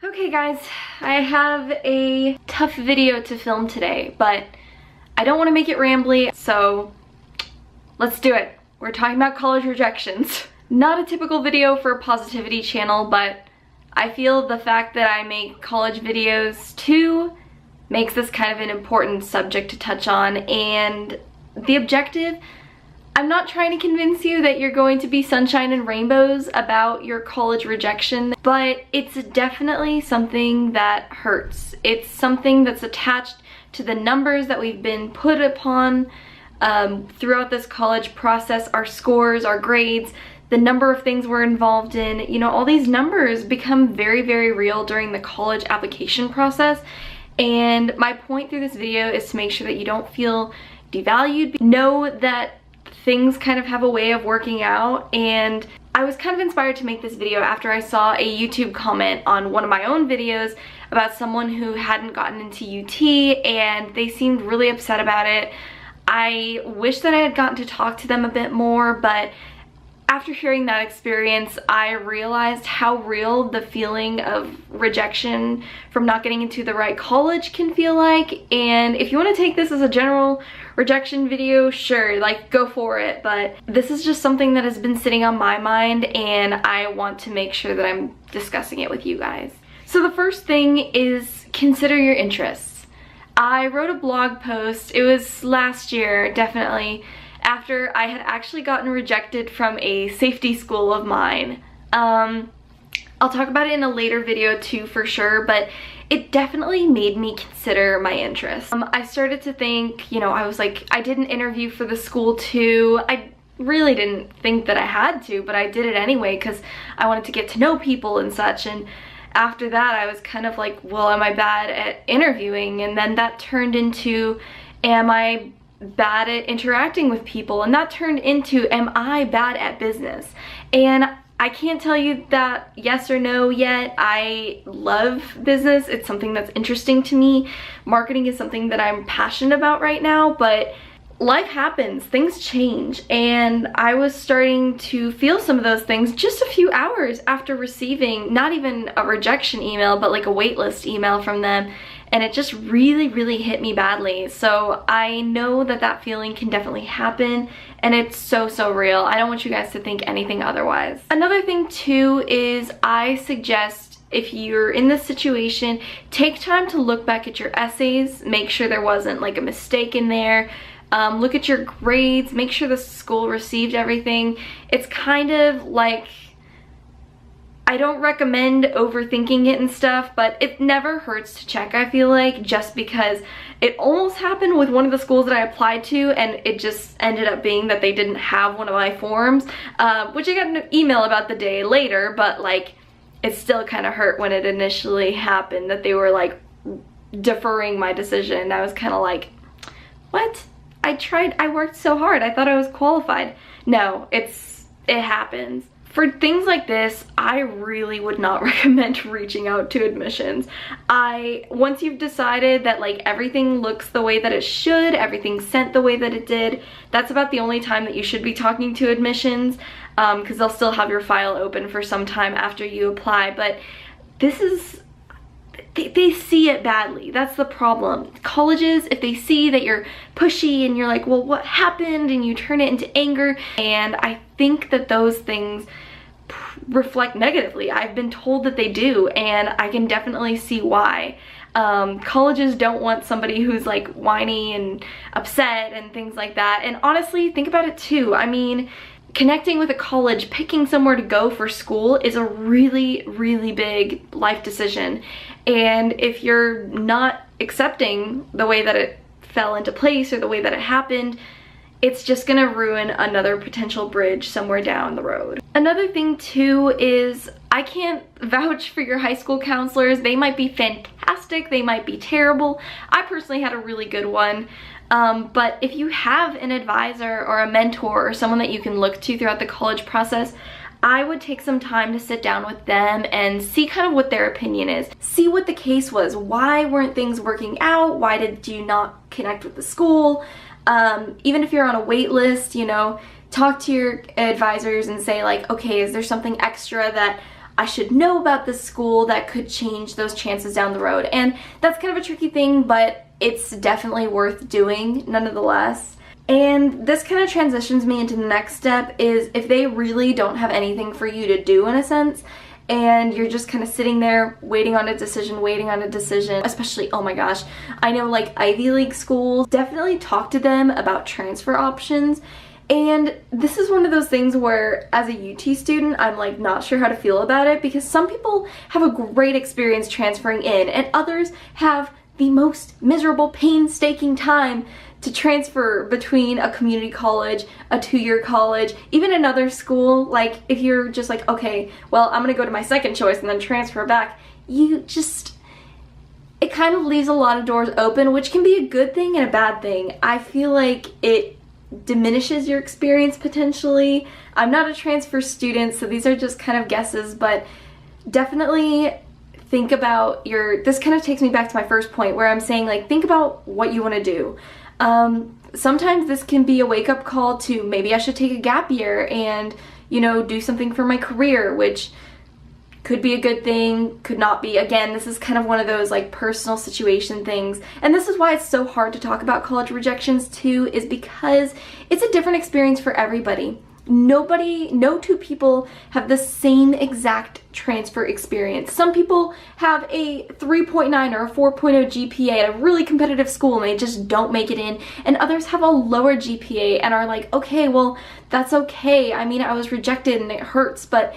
Okay guys, I have a tough video to film today, but I don't want to make it rambly, so let's do it. We're talking about college rejections. Not a typical video for a positivity channel, but I feel the fact that I make college videos too makes this kind of an important subject to touch on, and the objective, I'm not trying to convince you that you're going to be sunshine and rainbows about your college rejection, but it's definitely something that hurts. It's something that's attached to the numbers that we've been put upon throughout this college process, our scores, our grades, the number of things we're involved in. You know, all these numbers become very, very real during the college application process. And my point through this video is to make sure that you don't feel devalued. Know that things kind of have a way of working out, and I was kind of inspired to make this video after I saw a YouTube comment on one of my own videos about someone who hadn't gotten into UT and they seemed really upset about it. I wish that I had gotten to talk to them a bit more, but after hearing that experience, I realized how real the feeling of rejection from not getting into the right college can feel like. And if you want to take this as a general rejection video, sure, like, go for it. But this is just something that has been sitting on my mind, and I want to make sure that I'm discussing it with you guys. So the first thing is consider your interests. I wrote a blog post, it was last year, definitely, after I had actually gotten rejected from a safety school of mine. I'll talk about it in a later video too for sure, but it definitely made me consider my interests. I started to think, you know, I was like, I did an interview for the school too. I really didn't think that I had to, but I did it anyway because I wanted to get to know people and such. And after that, I was kind of like, well, am I bad at interviewing? And then that turned into, am I bad at interacting with people? And that turned into, am I bad at business? And I can't tell you that yes or no yet. I love business. It's something that's interesting to me. Marketing is something that I'm passionate about right now, but life happens, things change, and I was starting to feel some of those things just a few hours after receiving not even a rejection email, but like a waitlist email from them. And it just really, really hit me badly. So I know that that feeling can definitely happen, and it's so, so real. I don't want you guys to think anything otherwise. Another thing too is I suggest, if you're in this situation, take time to look back at your essays, make sure there wasn't like a mistake in there. Look at your grades, make sure the school received everything. It's kind of like, I don't recommend overthinking it and stuff, but it never hurts to check, I feel like, just because it almost happened with one of the schools that I applied to, and it just ended up being that they didn't have one of my forms, which I got an email about the day later, but like, it still kind of hurt when it initially happened that they were like deferring my decision. I was kind of like, what? I worked so hard, I thought I was qualified. No, it happens. For things like this, I really would not recommend reaching out to admissions. Once you've decided that like everything looks the way that it should, everything's sent the way that it did, that's about the only time that you should be talking to admissions, because they'll still have your file open for some time after you apply. But this is, they see it badly. That's the problem. Colleges, if they see that you're pushy and you're like, well, what happened? And you turn it into anger. And I think that those things reflect negatively. I've been told that they do, and I can definitely see why. Colleges don't want somebody who's like whiny and upset and things like that. And honestly, think about it too. I mean, connecting with a college, picking somewhere to go for school is a really, really big life decision. And if you're not accepting the way that it fell into place or the way that it happened, it's just gonna ruin another potential bridge somewhere down the road. Another thing too is, I can't vouch for your high school counselors. They might be fantastic, they might be terrible. I personally had a really good one. But if you have an advisor or a mentor or someone that you can look to throughout the college process, I would take some time to sit down with them and see kind of what their opinion is. See what the case was. Why weren't things working out? Why did you not connect with the school? Even if you're on a wait list, you know, talk to your advisors and say like, okay, is there something extra that I should know about this school that could change those chances down the road. And that's kind of a tricky thing, but it's definitely worth doing nonetheless. And this kind of transitions me into the next step is if they really don't have anything for you to do in a sense, and you're just kind of sitting there waiting on a decision, especially, oh my gosh, I know like Ivy League schools, definitely talk to them about transfer options. And this is one of those things where as a UT student, I'm like not sure how to feel about it, because some people have a great experience transferring in and others have the most miserable, painstaking time to transfer between a community college, a two-year college, even another school. Like if you're just like, okay, well, I'm gonna go to my second choice and then transfer back, it kind of leaves a lot of doors open, which can be a good thing and a bad thing. I feel like it diminishes your experience potentially. I'm not a transfer student, so these are just kind of guesses, but definitely think about this kind of takes me back to my first point where I'm saying like, think about what you want to do. Sometimes this can be a wake-up call to maybe I should take a gap year and, you know, do something for my career, which could be a good thing, could not be. Again, this is kind of one of those like personal situation things. And this is why it's so hard to talk about college rejections too, is because it's a different experience for everybody. No two people have the same exact transfer experience. Some people have a 3.9 or a 4.0 GPA at a really competitive school and they just don't make it in, and others have a lower GPA and are like, okay, well, that's okay. I mean, I was rejected and it hurts, but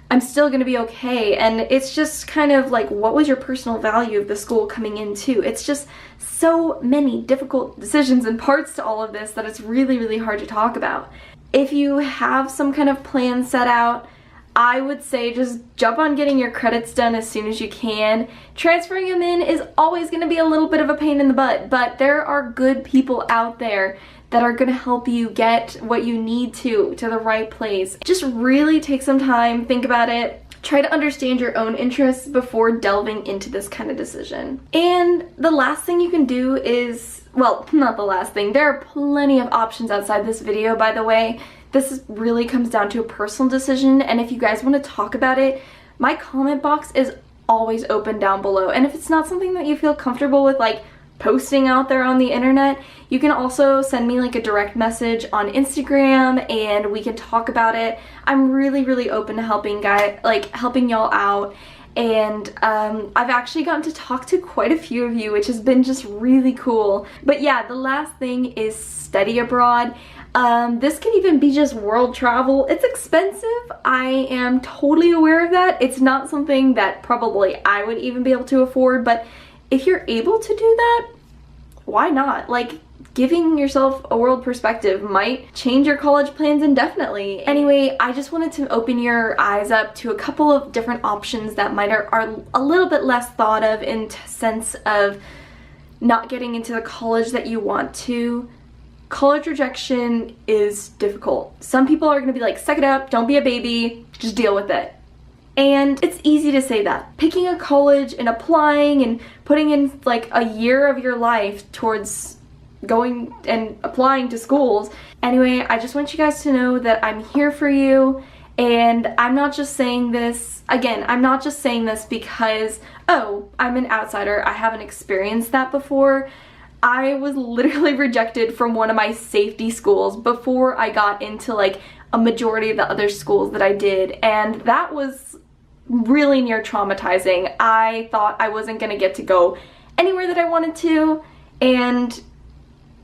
I'm still gonna be okay. And it's just kind of like, what was your personal value of the school coming into? It's just so many difficult decisions and parts to all of this that it's really, really hard to talk about. If you have some kind of plan set out, I would say just jump on getting your credits done as soon as you can. Transferring them in is always going to be a little bit of a pain in the butt, but there are good people out there that are going to help you get what you need to the right place. Just really take some time, think about it, try to understand your own interests before delving into this kind of decision. And the last thing you can do is, well, not the last thing, there are plenty of options outside this video, by the way. This really comes down to a personal decision, and if you guys want to talk about it, my comment box is always open down below. And if it's not something that you feel comfortable with like posting out there on the internet, you can also send me like a direct message on Instagram and we can talk about it. I'm really, really open to helping y'all out. And I've actually gotten to talk to quite a few of you, which has been just really cool. But yeah, the last thing is study abroad. This can even be just world travel. It's expensive. I am totally aware of that. It's not something that probably I would even be able to afford, but if you're able to do that, why not? Like, giving yourself a world perspective might change your college plans indefinitely. Anyway, I just wanted to open your eyes up to a couple of different options that are a little bit less thought of in sense of not getting into the college that you want to. College rejection is difficult. Some people are gonna be like, suck it up, don't be a baby, just deal with it. And it's easy to say that. Picking a college and applying and putting in like a year of your life towards going and applying to schools. Anyway, I just want you guys to know that I'm here for you, and I'm not just saying this, again, I'm not just saying this because, oh, I'm an outsider, I haven't experienced that before. I was literally rejected from one of my safety schools before I got into like a majority of the other schools that I did, and that was really near traumatizing. I thought I wasn't gonna get to go anywhere that I wanted to, and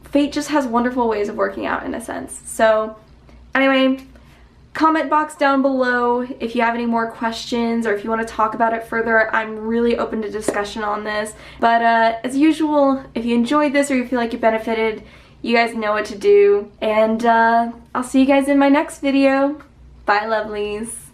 fate just has wonderful ways of working out in a sense. So anyway, comment box down below if you have any more questions or if you want to talk about it further. I'm really open to discussion on this. But as usual, if you enjoyed this or you feel like you benefited, you guys know what to do. And I'll see you guys in my next video. Bye, lovelies.